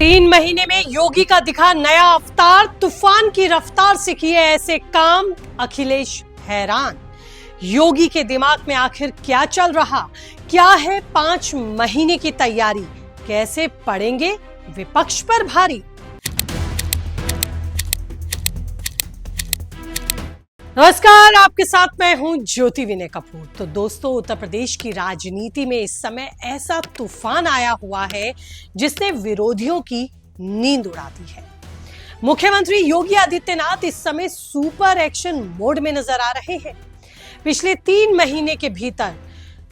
3 महीने में योगी का दिखा नया अवतार, तूफान की रफ्तार से किए ऐसे काम, अखिलेश हैरान। योगी के दिमाग में आखिर क्या चल रहा, क्या है 5 महीने की तैयारी, कैसे पड़ेंगे विपक्ष पर भारी। नमस्कार, आपके साथ मैं हूं ज्योति विनय कपूर। तो दोस्तों, उत्तर प्रदेश की राजनीति में इस समय ऐसा तूफान आया हुआ है जिसने विरोधियों की नींद उड़ा दी है। मुख्यमंत्री योगी आदित्यनाथ इस समय सुपर एक्शन मोड में नजर आ रहे हैं। पिछले 3 महीने के भीतर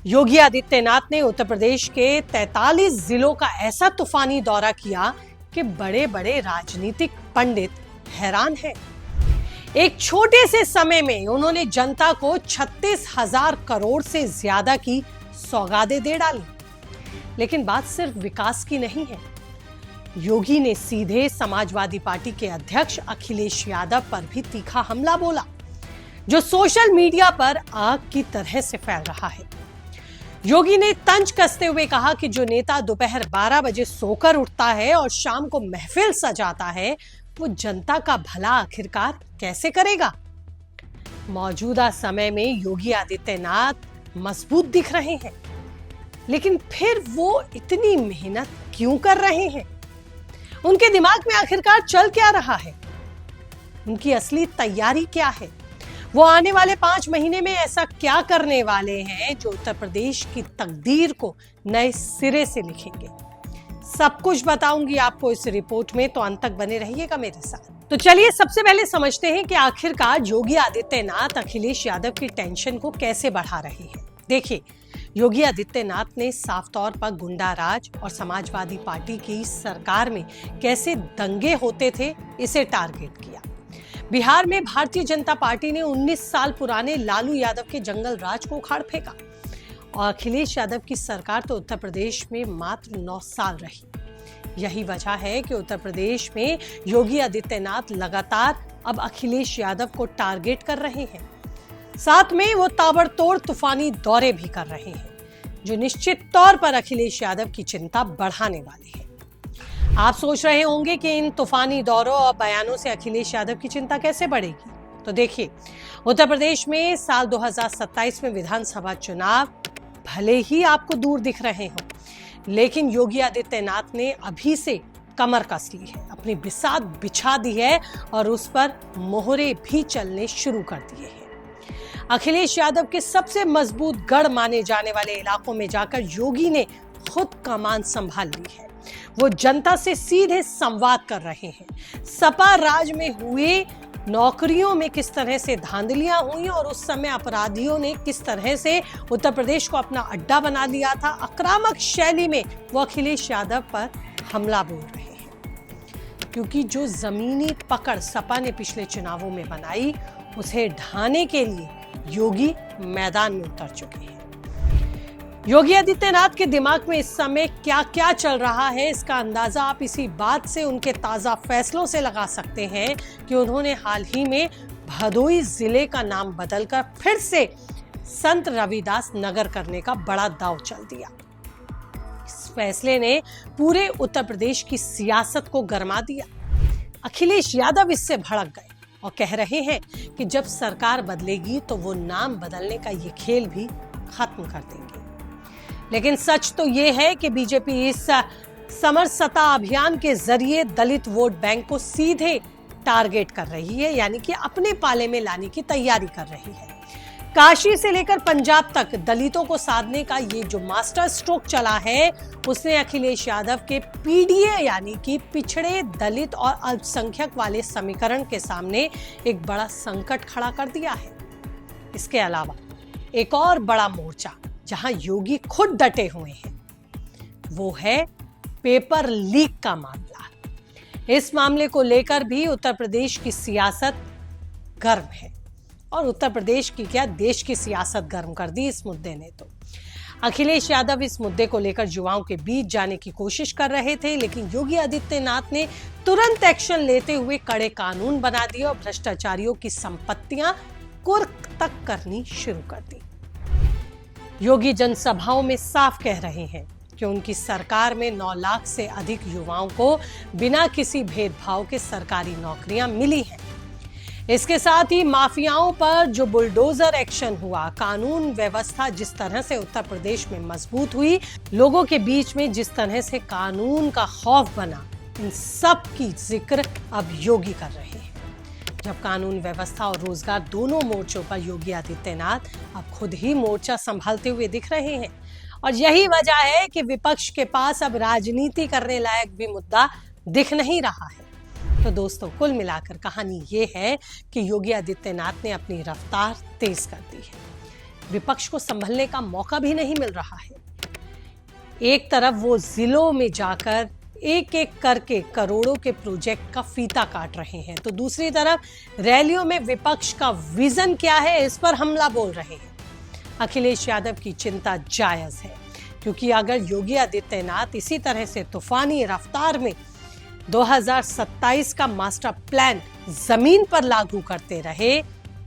योगी आदित्यनाथ ने उत्तर प्रदेश के 43 जिलों का ऐसा तूफानी दौरा किया कि बड़े बड़े राजनीतिक पंडित हैरान हैं। एक छोटे से समय में उन्होंने जनता को 36,000 करोड़ से ज्यादा की सौगातें दे डाली। लेकिन बात सिर्फ विकास की नहीं है। योगी ने सीधे समाजवादी पार्टी के अध्यक्ष अखिलेश यादव पर भी तीखा हमला बोला, जो सोशल मीडिया पर आग की तरह से फैल रहा है। योगी ने तंज कसते हुए कहा कि जो नेता दोपहर 12 बजे सोकर उठता है और शाम को महफिल सजाता है, वो जनता का भला आखिरकार कैसे करेगा। मौजूदा समय में योगी आदित्यनाथ मजबूत दिख रहे हैं, लेकिन फिर वो इतनी मेहनत क्यों कर रहे हैं? उनके दिमाग में आखिरकार चल क्या रहा है? उनकी असली तैयारी क्या है? वो आने वाले 5 महीने में ऐसा क्या करने वाले हैं जो उत्तर प्रदेश की तकदीर को नए सिरे से लिखेंगे? सब कुछ बताऊंगी आपको इस रिपोर्ट में, तो अंत तक बने रहिएगा मेरे साथ। तो चलिए सबसे पहले समझते हैं कि आखिरकार योगी आदित्यनाथ अखिलेश यादव की टेंशन को कैसे बढ़ा रहे हैं। देखिए, योगी आदित्यनाथ ने साफ तौर पर गुंडा राज और समाजवादी पार्टी की सरकार में कैसे दंगे होते थे, इसे टारगेट किया। बिहार में भारतीय जनता पार्टी ने 19 साल पुराने लालू यादव के जंगल राज को उखाड़ फेंका और अखिलेश यादव की सरकार तो उत्तर प्रदेश में मात्र 9 साल रही। यही वजह है कि उत्तर प्रदेश में योगी आदित्यनाथ लगातार अब अखिलेश यादव को टारगेट कर रहे हैं। साथ में वो ताबड़तोड़ तूफानी दौरे भी कर रहे हैं, जो निश्चित तौर पर अखिलेश यादव की चिंता बढ़ाने वाले हैं। आप सोच रहे होंगे कि इन तूफानी दौरों और बयानों से अखिलेश यादव की चिंता कैसे बढ़ेगी। तो देखिए, उत्तर प्रदेश में साल 2027 में विधानसभा चुनाव भले ही आपको दूर दिख रहे हों, लेकिन योगी आदित्यनाथ ने अभी से कमर कस ली है, अपनी बिसात बिछा दी है और उस पर मोहरे भी चलने शुरू कर दिए हैं। अखिलेश यादव के सबसे मजबूत गढ़ माने जाने वाले इलाकों में जाकर योगी ने खुद कमान संभाल ली है। वो जनता से सीधे संवाद कर रहे हैं। सपा राज में हुए नौकरियों में किस तरह से धांधलियां हुई और उस समय अपराधियों ने किस तरह से उत्तर प्रदेश को अपना अड्डा बना लिया था, आक्रामक शैली में वो अखिलेश यादव पर हमला बोल रहे हैं। क्योंकि जो जमीनी पकड़ सपा ने पिछले चुनावों में बनाई, उसे ढाने के लिए योगी मैदान में उतर चुके हैं। योगी आदित्यनाथ के दिमाग में इस समय क्या क्या चल रहा है, इसका अंदाजा आप इसी बात से, उनके ताजा फैसलों से लगा सकते हैं कि उन्होंने हाल ही में भदोही जिले का नाम बदलकर फिर से संत रविदास नगर करने का बड़ा दांव चल दिया। इस फैसले ने पूरे उत्तर प्रदेश की सियासत को गरमा दिया। अखिलेश यादव इससे भड़क गए और कह रहे हैं कि जब सरकार बदलेगी तो वो नाम बदलने का ये खेल भी खत्म कर देंगे। लेकिन सच तो ये है कि बीजेपी इस समरसता अभियान के जरिए दलित वोट बैंक को सीधे टारगेट कर रही है, यानी कि अपने पाले में लाने की तैयारी कर रही है। काशी से लेकर पंजाब तक दलितों को साधने का ये जो मास्टर स्ट्रोक चला है, उसने अखिलेश यादव के पीडीए यानी कि पिछड़े दलित और अल्पसंख्यक वाले समीकरण के सामने एक बड़ा संकट खड़ा कर दिया है। इसके अलावा एक और बड़ा मोर्चा जहां योगी खुद डटे हुए हैं, वो है पेपर लीक का मामला। इस मामले को लेकर भी उत्तर प्रदेश की सियासत गर्म है और उत्तर प्रदेश की क्या, देश की सियासत गर्म कर दी इस मुद्दे ने। तो अखिलेश यादव इस मुद्दे को लेकर युवाओं के बीच जाने की कोशिश कर रहे थे, लेकिन योगी आदित्यनाथ ने तुरंत एक्शन लेते हुए कड़े कानून बना दिए और भ्रष्टाचारियों की संपत्तियां कुर्क तक करनी शुरू कर दी। योगी जनसभाओं में साफ कह रहे हैं कि उनकी सरकार में 9 लाख से अधिक युवाओं को बिना किसी भेदभाव के सरकारी नौकरियां मिली हैं। इसके साथ ही माफियाओं पर जो बुलडोजर एक्शन हुआ, कानून व्यवस्था जिस तरह से उत्तर प्रदेश में मजबूत हुई, लोगों के बीच में जिस तरह से कानून का खौफ बना, इन सब की जिक्र अब योगी कर रहे हैं। जब कानून व्यवस्था और रोजगार दोनों मोर्चों पर योगी आदित्यनाथ अब खुद ही मोर्चा संभालते हुए दिख रहे हैं, और यही वजह है कि विपक्ष के पास अब राजनीति करने लायक भी मुद्दा दिख नहीं रहा है। तो दोस्तों, कुल मिलाकर कहानी ये है कि योगी आदित्यनाथ ने अपनी रफ्तार तेज कर दी है। विपक्ष को संभलने का मौका भी नहीं मिल रहा है। एक तरफ वो जिलों में जाकर एक एक करके करोड़ों के प्रोजेक्ट का फीता काट रहे हैं, तो दूसरी तरफ रैलियों में विपक्ष का विजन क्या है, इस पर हमला बोल रहे हैं। अखिलेश यादव की चिंता जायज है, क्योंकि अगर योगी आदित्यनाथ इसी तरह से तूफानी रफ्तार में 2027 का मास्टर प्लान जमीन पर लागू करते रहे,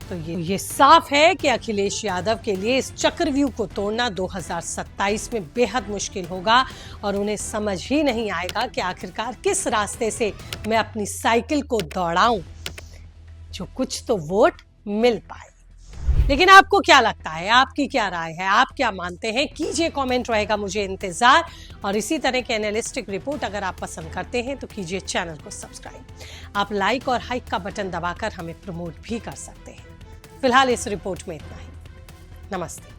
तो ये साफ है कि अखिलेश यादव के लिए इस चक्रव्यूह को तोड़ना 2027 में बेहद मुश्किल होगा, और उन्हें समझ ही नहीं आएगा कि आखिरकार किस रास्ते से मैं अपनी साइकिल को दौड़ाऊं जो कुछ तो वोट मिल पाए। लेकिन आपको क्या लगता है, आपकी क्या राय है, आप क्या मानते हैं? कीजिए कमेंट, रहेगा मुझे इंतजार। और इसी तरह के एनालिस्टिक रिपोर्ट अगर आप पसंद करते हैं तो कीजिए चैनल को सब्सक्राइब। आप लाइक और हाइक का बटन दबाकर हमें प्रमोट भी कर सकते हैं। फिलहाल इस रिपोर्ट में इतना ही। नमस्ते।